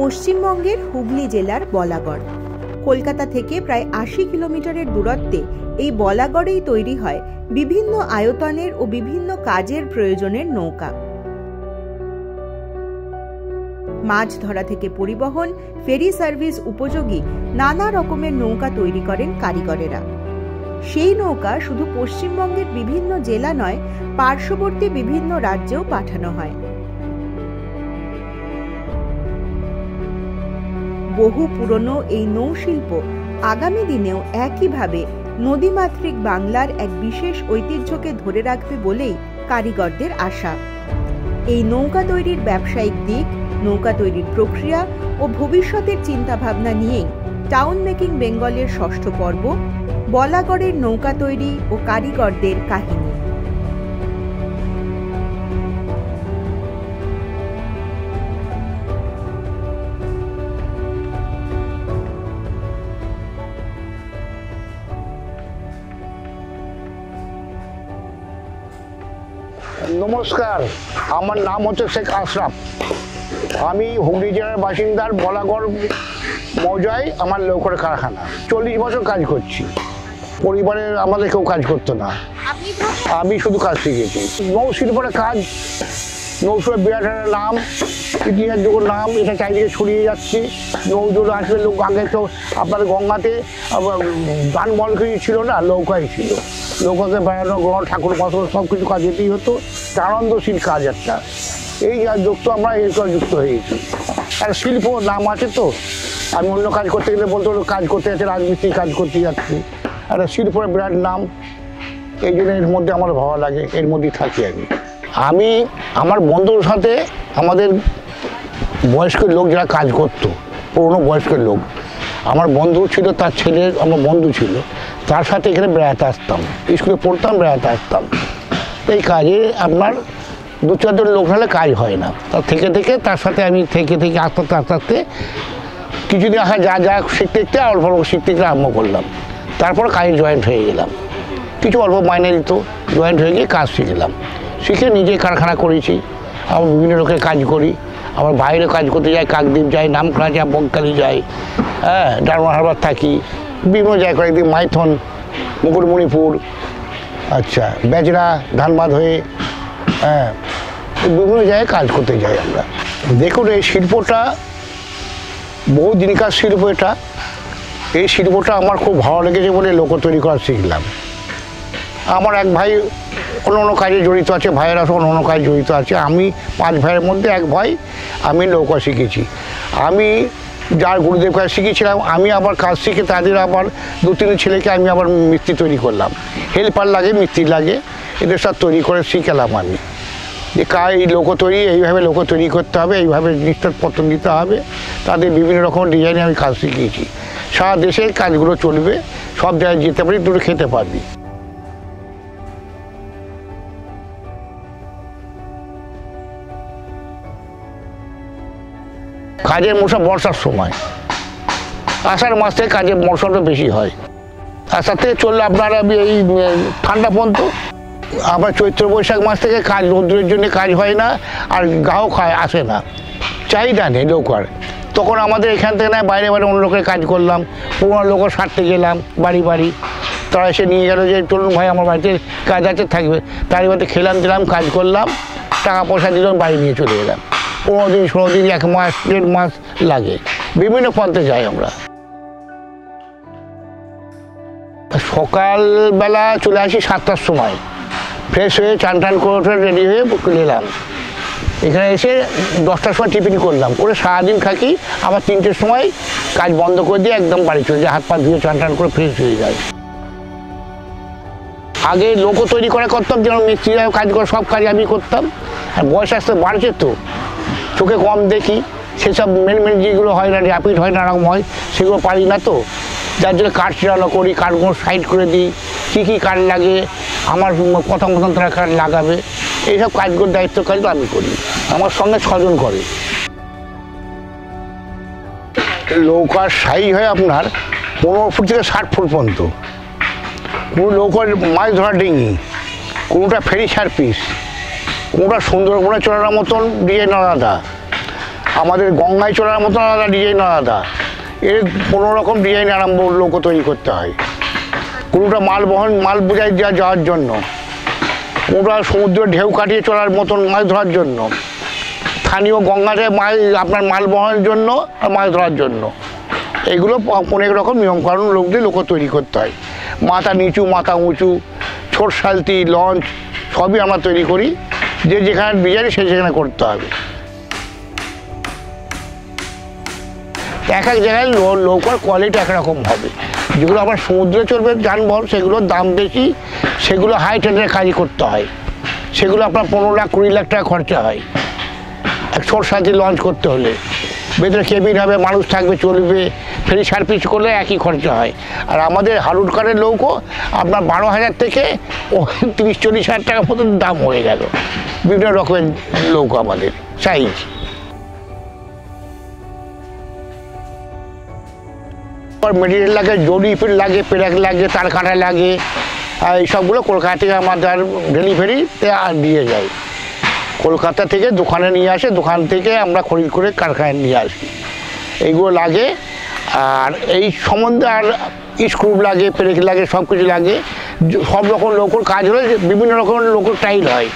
পশ্চিমবঙ্গের হুগলি জেলার বলাগড়। কলকাতা থেকে প্রায় ৮০ কিলোমিটারের দূরত্বে এই বলাগড়েই তৈরি হয় বিভিন্ন আয়তনের ও বিভিন্ন কাজের প্রয়োজনের নৌকা। মাছ ধরা থেকে পরিবহন, ফেরি সার্ভিস উপযোগী নানা রকমের নৌকা তৈরি করেন কারিগরেরা। সেই নৌকা শুধু পশ্চিমবঙ্গের বিভিন্ন জেলা নয়, পার্শ্ববর্তী বিভিন্ন রাজ্যেও পাঠানো হয়। বহু পুরনো এই নৌশিল্প আগামী দিনেও একইভাবে নদীমাতৃক বাংলার এক বিশেষ ঐতিহ্যকে ধরে রাখবে বলেই কারিগরদের আশা। এই নৌকা তৈরির ব্যবসায়িক দিক, নৌকা তৈরির প্রক্রিয়া ও ভবিষ্যতের চিন্তাভাবনা নিয়েই টাউন মেকিং বেঙ্গলের ষষ্ঠ পর্ব বলাগড়ের নৌকা তৈরি ও কারিগরদের কাহিনী। নমস্কার, আমার নাম হচ্ছে শেখ আশরাফ। আমি হুগলি জেলার বাসিন্দার বলাগড় মৌজায় আমার লৌকর কারখানা। 40 বছর কাজ করছি। পরিবারের আমাদের কেউ কাজ করতো না, আমি শুধু কাজ শিখেছি। নৌশিল্পের কাজ, নৌশিল্পের বিরাট একটা নাম, ইতিহাসযোগ্য নাম, এটা চারিদিকে ছড়িয়ে যাচ্ছে। নৌজোড় আসলে লোক আগে তো আপনার গঙ্গাতে দানমলকি ছিল না, নৌকাই ছিল। নৌকাতে বেড়ানো, গ্রহণ, ঠাকুর পাথর সব কিছু কাজ যেতেই হতো। আনন্দশীল কাজ একটা, এই যা যুক্ত আমরা এরপর যুক্ত হয়েছি। আর শিল্প নাম আছে তো, আমি অন্য কাজ করতে গেলে বলতে হলো কাজ করতে যাচ্ছি, রাজমিস্ত্রি কাজ করতে যাচ্ছি। একটা শিল্পের বিরাট নাম, এই জন্য এর মধ্যে আমার ভালো লাগে, এর মধ্যেই থাকি আমি আমার বন্ধুর সাথে, আমাদের বয়স্ক লোক যারা কাজ করতো, পুরনো বয়স্ক লোক, আমার বন্ধু ছিল, তার ছেলে আমার বন্ধু ছিল, তার সাথে এখানে বেড়াতে আসতাম, স্কুলে পড়তাম, বেড়াতে আসতাম। এই কাজে আপনার 2-4 জন লোক হলে কাজ হয় না। তার থেকে তার সাথে আমি থেকে আস্তে আস্তে কিছুদিন আসা যা শিখতে অল্প শিখতে আরম্ভ করলাম। তারপর কাজে জয়েন্ট হয়ে গেলাম। কিছু অল্প মাইনে দিত, জয়েন্ট হয়ে গিয়ে কাজ শিখলাম। শিখে নিজে কারখানা করেছি। আমার বিভিন্ন লোকের কাজ করি। আমার বাইরে কাজ করতে যাই, কাকদ্বীপ যাই, নামখানা যাই, বকখালি যাই, হ্যাঁ, ডায়মন্ড হারবার থাকি, বিভিন্ন জায়গায় একদিন মাইথন, মুকুটমণিপুর, আচ্ছা, বেজরা, ধানবাদ হয়ে, হ্যাঁ, বিভিন্ন জায়গায় কাজ করতে যাই আমরা। দেখুন, এই শিল্পটা বহু দিনকার শিল্প। এই শিল্পটা আমার খুব ভালো লেগেছে বলে লোক তৈরি করা শিখলাম। আমার এক ভাই অন্য কাজে জড়িত আছে, ভাইয়েরা সব অন্য কাজে জড়িত আছে। আমি 5 ভাইয়ের মধ্যে এক ভাই, আমি নৌকা শিখেছি। আমি যার গুরুদেব কাজ শিখেছিলাম, আমি আবার কাজ শিখে তাদের আবার 2-3 ছেলেকে আমি আবার মিস্ত্রি তৈরি করলাম। হেল্পার লাগে, মিস্ত্রি লাগে, এদের সব তৈরি করে শিখলাম আমি যে এই লোক তৈরি, এইভাবে লোক তৈরি করতে হবে, এইভাবে জিনিসপত্র দিতে হবে। তাদের বিভিন্ন রকম ডিজাইনে আমি কাজ শিখিয়েছি। সারা দেশে কাজগুলো চলবে, সব জায়গায় যেতে পারি, দুটো খেতে পারবি। কাজের মৌসুম বর্ষার সময়, আষাঢ় মাস থেকে কাজের মৌসুমটা বেশি হয়। আষাঢ় থেকে চললে আপনার এই ঠান্ডা পর্যন্ত। আবার চৈত্র বৈশাখ মাস থেকে কাজ, রৌদ্রের জন্য কাজ হয় না, আর গ্রাহক আসে না, চাহিদা নেই নৌকার। তখন আমাদের এখান থেকে না বাইরে অন্য লোকের কাজ করলাম, পুরোনো লোকের সারতে গেলাম বাড়ি। তারা এসে নিয়ে গেল যে চলুন ভাই, আমার বাড়িতে কাজ আছে, থাকবে। তারই বাড়িতে খেলাম দিলাম, কাজ করলাম, টাকা পয়সা দিলাম, বাড়ি নিয়ে চলে গেলাম। 15 দিন, 16 দিন, 1 মাস, 1.5 মাস লাগে। বিভিন্ন পথে যাই আমরা। সকালবেলা চলে আসি 7টার সময়, ফ্রেশ হয়ে চান করে রেডি হয়ে এলাম। এখানে এসে 10টার সময় টিফিন করলাম, করে সারাদিন থাকি। আবার 3টের সময় কাজ বন্ধ করে দিয়ে একদম বাড়ি চলে যায়, হাত পা ধুয়ে চান করে ফ্রেশ হয়ে যায়। আগে লোক তৈরি করা করতাম, যেমন মিস্ত্রিরা কাজ করে, সব কাজ আমি করতাম। আর বয়স আসতে বাড়ছে তো, চোখে কম দেখি, সেসব মেন যেগুলো হয় না, র্যাপিড হয়, নানারকম হয়, সেগুলো পারি না তো। যার জন্য কাঠ চিরানো করি, কাঠগুলো সাইড করে দিই, কী কাঠ লাগে, আমার কথা মতন তারা কাঠ লাগাবে, এইসব কাজগুলোর দায়িত্ব কাজগুলো আমি করি। আমার সঙ্গে 6 জন করে। নৌকার সাইজ হয় আপনার 15 ফুট থেকে 60 ফুট পর্যন্ত। কোনো নৌকার মাছ ধরা ডিঙি, কোনোটা ফেরি সার্ভিস, কোনোটা সুন্দরবনে চলার মতন ডিজাইন আলাদা। আমাদের গঙ্গায় চলার মতো আলাদা ডিজাইন আলাদা, এর কোনো রকম ডিজাইন আরম্ভ লোকও তৈরি করতে হয়। কোনোটা মাল বোঝাই যাওয়ার জন্য, কোনোটা সমুদ্রের ঢেউ কাটিয়ে চলার মতন মাছ ধরার জন্য, স্থানীয় গঙ্গাতে আপনার মাল বহনের জন্য আর মাছ ধরার জন্য। এগুলো অনেক রকম নিয়মকানুন লোকদের তৈরি করতে হয়। মাথা নিচু মাথা উঁচু, ছোট সালতি, লঞ্চ সবই আমরা তৈরি করি। যে যেখানে ডিজাইন সে সেখানে করতে হবে। এক এক জায়গায় নৌকার কোয়ালিটি একরকম হবে। যেগুলো আবার সমুদ্রে চলবে যানবাহন সেগুলোর দাম বেশি, সেগুলো হাই টেন্ডারের কাজই করতে হয়। সেগুলো আপনার 15 লাখ 20 লাখ টাকা খরচা হয় এক ছোট সাথে লঞ্চ করতে হলে। ভেতরে কেবিন হবে, মানুষ থাকবে, চলবে, ফেরি সার্ভিস করলে একই খরচা হয়। আর আমাদের হারুডকারের নৌকো আপনার 12,000 থেকে 30-40 হাজার টাকার মতন দাম হয়ে গেল। বিভিন্ন রকমের নৌকো আমাদের সাইজ। মেটেরিয়াল লাগে, জড়ি ফিট লাগে, পেরাক লাগে, তার কাটা লাগে, এই সবগুলো কলকাতা থেকে আমাদের ডেলিভারিতে দিয়ে যায়। কলকাতা থেকে দোকানে নিয়ে আসে, দোকান থেকে আমরা খরিদ করে কারখানায় নিয়ে আসি। এইগুলো লাগে। আর এই সম্বন্ধে আর স্ক্রু লাগে, পেরেক লাগে, সব কিছু লাগে। সব রকম লোকের কাজ হলে বিভিন্ন রকমের লোকের টাইল হয়,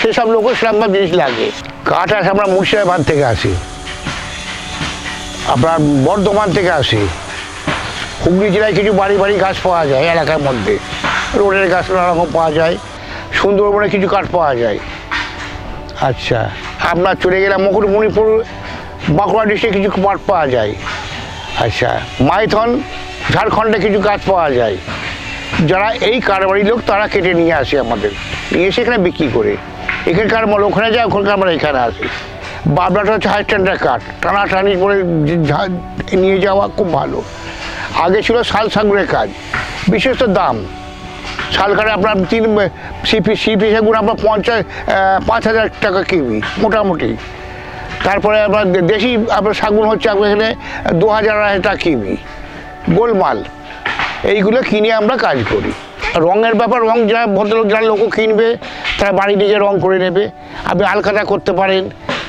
সেসব লোকের সেরকম জিনিস লাগে। কাঠ আসে আমরা মুর্শিদাবাদ থেকে আসি, আপনার বর্ধমান থেকে আসি। হুগলি জেলায় কিছু বাড়ি বাড়ি গাছ পাওয়া যায় এলাকার মধ্যে, রোডের গাছ নানা রকম পাওয়া যায়। সুন্দরবনে কিছু কাঠ পাওয়া যায়। আচ্ছা, আপনার চলে গেলাম মুকুটমণিপুর, বাঁকুড়া ডিস্ট্রিক্টে কিছু কাঠ পাওয়া যায়। আচ্ছা, মাইথন ঝাড়খণ্ডে কিছু গাছ পাওয়া যায়। যারা এই কারবারি লোক তারা কেটে নিয়ে আসে আমাদের, নিয়ে এসে এখানে বিক্রি করে। এখানকার মাল ওখানে যায়, ওখানকার আমরা এখানে আসি। বাবলাটা হচ্ছে হাই স্ট্যান্ডার্ড কাঠ, টানাটানি করে নিয়ে যাওয়া খুব ভালো। আগে ছিল শাল সাগুনের কাজ, বিশেষ দাম। শাল কাঠে আপনার সিপি সেগুন আপনার 5,000 টাকা কেজি মোটামুটি। তারপরে আপনার দেশি আপনার শাগুন হচ্ছে আপনার এখানে 2,000-2,500 টাকা কেজি গোলমাল। এইগুলো কিনে আমরা কাজ করি। রঙের ব্যাপার, রঙ যারা ভদ্রলোক যারা লোকও কিনবে তারা বাড়ি নিজে রঙ করে নেবে। আপনি আলকাতা করতে পারেন,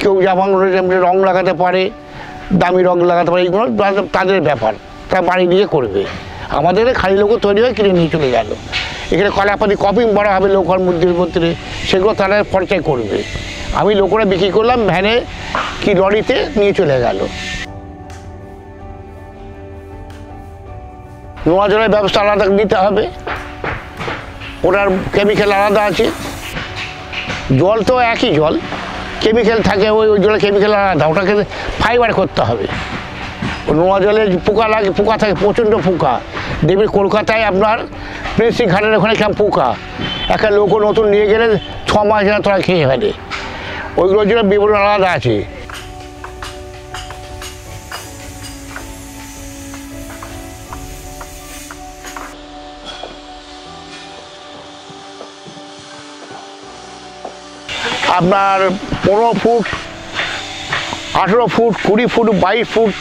কেউ জামাং রঙ লাগাতে পারে, দামি রঙ লাগাতে পারে, এইগুলো তাদের ব্যাপার, তারা বাড়ি নিয়ে করবে। আমাদের খালি লোকও তৈরি হয়ে কিনে নিয়ে চলে গেল। এখানে কলাপাতি কপিং বড়া হবে লোকার মধ্যে, সেগুলো তারা খরচায় করবে। আমি লোকরা বিক্রি করলাম ভ্যানে কি লরিতে নিয়ে চলে গেল। নোয়া জলের ব্যবস্থা আলাদা নিতে হবে, ওটার কেমিক্যাল আলাদা আছে। জল তো একই জল, কেমিক্যাল থাকে, ওই জলে কেমিক্যাল আলাদা, ওটাকে ফাইবার করতে হবে। নোয়া জলে পোকা লাগে, পোকা থাকে, প্রচণ্ড পোকা। দেখবেন কলকাতায় আপনার প্রিন্সি ঘাটের ওখানে কেমন পোকা, একটা লোকও নতুন নিয়ে গেলে 6 মাস যেন তোরা খেয়ে ফেলে। ওইগুলোর জন্য বিবরণ আলাদা আছে। আপনার 15 foot, 18 foot, 20 foot, 22 foot,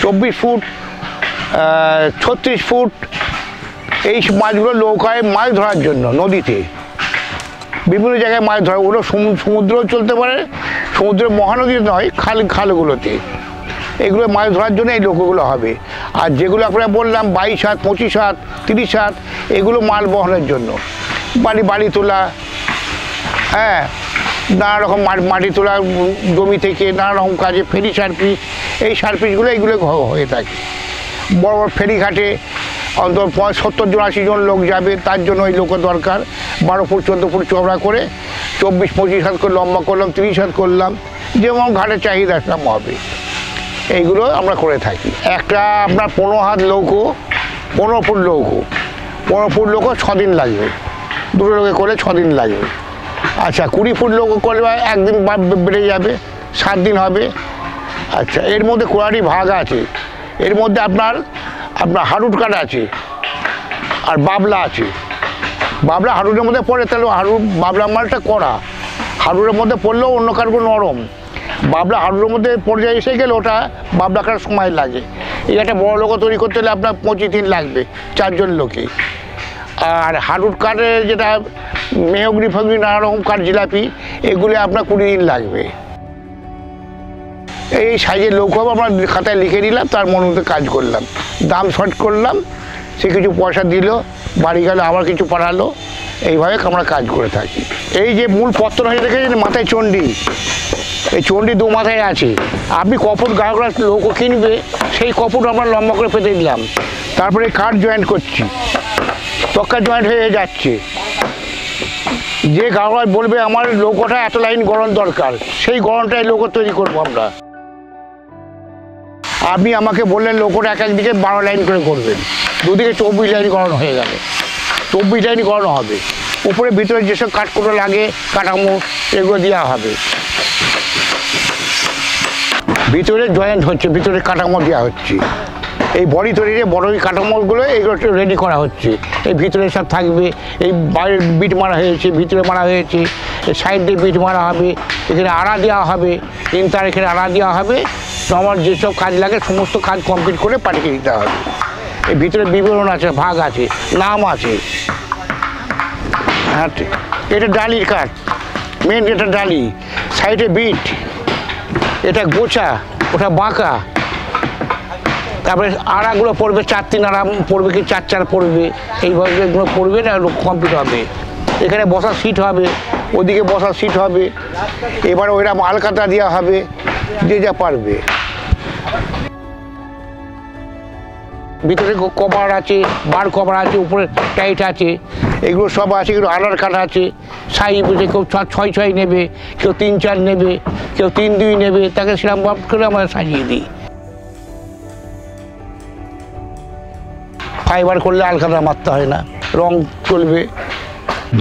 24 foot, 36 foot, এই মাছগুলো নৌকায় মাছ ধরার জন্য নদীতে বিভিন্ন জায়গায় মাছ ধরা। ওগুলো সমুদ্রেও চলতে পারে, সমুদ্রের মহানদী নয়, খালগুলোতে। এগুলো মাছ ধরার জন্য এই নৌকোগুলো হবে। আর যেগুলো আপনারা বললাম 22 হাত, 25 হাত, 30 হাত, এগুলো মাল বহনের জন্য, বাড়ি তোলা, হ্যাঁ, নানা রকম মাটি তোলা জমি থেকে, নানা রকম কাজে ফেরি সার্ভিস, এই সার্ভিসগুলো এইগুলো হয়ে থাকে। বড় বড় ফেরিঘাটে অন্তত 70 জন 80 জন লোক যাবে, তার জন্য ওই লোকের দরকার। 12 ফুট 14 ফুট চওড়া করে 24-25 হাত করে লম্বা করলাম, 30 হাত করলাম, যেমন ঘাটের চাহিদা সেরকম হবে। এইগুলো আমরা করে থাকি। একটা আপনার 15 হাত নৌকো, 15 ফুট নৌকো, 15 ফুট নৌকো 6 দিন লাগবে, দুটো লোকে করে 6 দিন লাগবে। আচ্ছা, 20 ফুট নৌকো করলে একদিন বেড়ে যাবে, 7 দিন হবে। আচ্ছা, এর মধ্যে কোয়ালিটি ভাগ আছে। এর মধ্যে আপনার হারুড কাঠ আছে আর বাবলা আছে। বাবলা হারুডের মধ্যে পড়ে, তাহলে বাবলা মালটা কড়া, হারুডের মধ্যে পড়লেও অন্য কাঠগুলো নরম। বাবলা হারুডের মধ্যে পর্যায়ে এসে গেলে ওটা বাবলা কাটার সময় লাগে। এই একটা বড় লোক তৈরি করতে হলে আপনার 25 দিন লাগবে, 4 জন লোকে। আর হারুড কাঠের যেটা মেহগনি ফগনি নানা রকম কাঠ, জিলাপি, এগুলো আপনার 20 দিন লাগবে। এই সাইজের নৌকো হবে, আমরা খাতায় লিখে নিলাম, তার মন মতো কাজ করলাম, দাম শর্ট করলাম, সে কিছু পয়সা দিল, বাড়ি গেলে আবার কিছু পাঠালো, এইভাবে আমরা কাজ করে থাকি। এই যে মূল পত্র হয়ে দেখেছেন মাথায় চণ্ডী, এই চণ্ডী দু মাথায় আছে। আপনি কপট গায়করা নৌকো কিনবে, সেই কপট আমরা লম্বা করে পেতে দিলাম, তারপরে কাঠ জয়েন্ট করছি, তক্কা জয়েন্ট হয়ে যাচ্ছে। যে গায়করা বলবে আমার নৌকোটা এত লাইন গড়ন দরকার, সেই গড়নটাই নৌকো তৈরি করবো আমরা। আপনি আমাকে বললেন নৌকোটা এক একদিকে 12 লাইন করে করবেন, দুদিকে 24 লাইন গড়ানো হয়ে গেল, 24 লাইন গড়ানো হবে। উপরে ভিতরে যেসব কাঠকুটো লাগে, কাঠামো, এগুলো দেওয়া হবে। ভিতরে জয়েন্ট হচ্ছে, ভিতরে কাঠামো দেওয়া হচ্ছে। এই বডি তৈরি বড় কাঠামোগুলো এইগুলো রেডি করা হচ্ছে। এই ভিতরে সব থাকবে, এই বাইরের বিট মারা হয়েছে, ভিতরে মারা হয়েছে, এই সাইড দিয়ে বিট মারা হবে, এখানে আড়া দেওয়া হবে, তার এখানে আড়া দেওয়া হবে। তো আমার যেসব কাজ লাগে সমস্ত কাজ কমপ্লিট করে পাঠিয়ে দিতে হবে। এই ভিতরে বিবরণ আছে, ভাগ আছে, নাম আছে। হ্যাঁ, এটা ডালির কাঠ, মেন এটা ডালি, সাইডে বিট, এটা গোছা, ওটা বাঁকা। তারপরে আড়াগুলো পড়বে, 4-3 আড়া পড়বে কি 4-4 পড়বে, এইভাবে এগুলো পড়বে না, কমপ্লিট হবে। এখানে বসার সিট হবে, ওদিকে বসার সিট হবে। এবার ওইরা আলকাতা দেওয়া হবে, যে যা পারবে। ভিতরে কভার আছে, বার কভার আছে, উপরে টাইট আছে, এগুলো সব আছে। এগুলো আলার কাঠ আছে, সাইজ বুঝে কেউ 6-6 নেবে, কেউ 3-4 নেবে, কেউ 3-2 নেবে, তাকে সেরকম ভাব করে আমরা সাজিয়ে দিই। ফাইবার করলে আলকাতা মারতে হয় না, রং চলবে।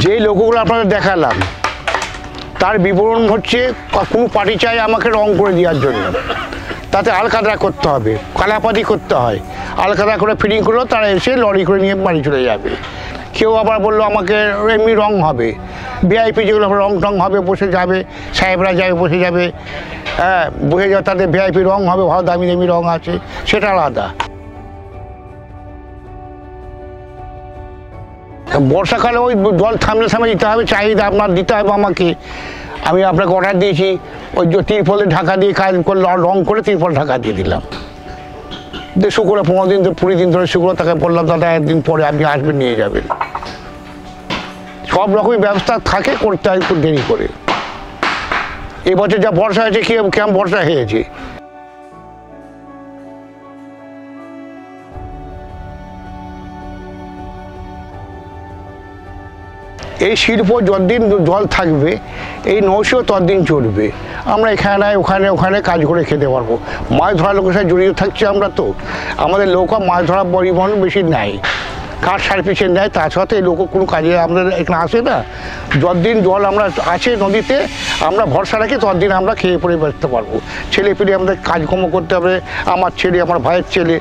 যে লোকগুলো আপনাদের দেখালাম তার বিবরণ হচ্ছে কোনো পার্টি চাই আমাকে রং করে দেওয়ার জন্য, তাতে আলকাতরা করতে হবে, কালাপাতি করতে হয়। আলকাতরা করে ফিটিং করলেও তারা এসে লরি করে নিয়ে বাড়ি চলে যাবে। কেউ আবার বললো আমাকে এমনি রং হবে, ভিআইপি যেগুলো রং টং হবে, বসে যাবে, সাহেবরা যাবে, বসে যাবে, হ্যাঁ, বসে যাবে, তাদের ভিআইপি রং হবে, ভালো দামি দামি রং আছে, সেটা আলাদা। বর্ষাকালে ওই জল থামলে থামে দিতে হবে, চাহিদা আপনার দিতে হবে আমাকে। আমি আপনাকে অর্ডার দিয়েছি, ওই যে তিরপলে ঢাকা দিয়ে কাজ করলে, রং করে তিরপল ঢাকা দিয়ে দিলাম, দিয়ে শুকনো 15 দিন 20 দিন ধরে শুকনো, তাকে বললাম দাদা একদিন পরে আপনি আসবেন, নিয়ে যাবেন। সব রকমই ব্যবস্থা থাকে, করতে হয় একটু দেরি করে। এবছর যা বর্ষা হয়েছে, কেমন বর্ষা হয়েছে। এই শিল্প যতদিন জল থাকবে, এই নৌশো ততদিন চলবে। আমরা এখানে ওখানে ওখানে কাজ করে খেতে পারবো। মাছ ধরার লোকের সাথে জড়িত থাকছি আমরা, তো আমাদের নৌকা মাছ ধরা পরিবহন বেশি নেয়, কাঠ সার্ভিসে নেয়। তাছাড়া এই লোক কোনো কাজে আমাদের এখানে আসে না। যতদিন জল আমরা আছে নদীতে, আমরা ভরসা রাখি, ততদিন আমরা খেয়ে পরে বাঁচতে পারবো। ছেলে পেলে আমাদের কাজকর্ম করতে হবে। আমার ছেলে, আমার ভাইয়ের ছেলে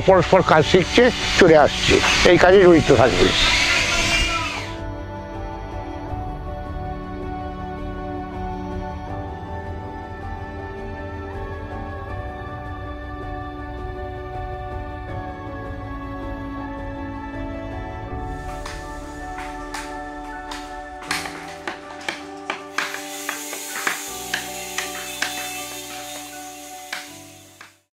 পরস্পর কাজ শিখছে, চলে আসছে, এই কাজে জড়িত থাকবে।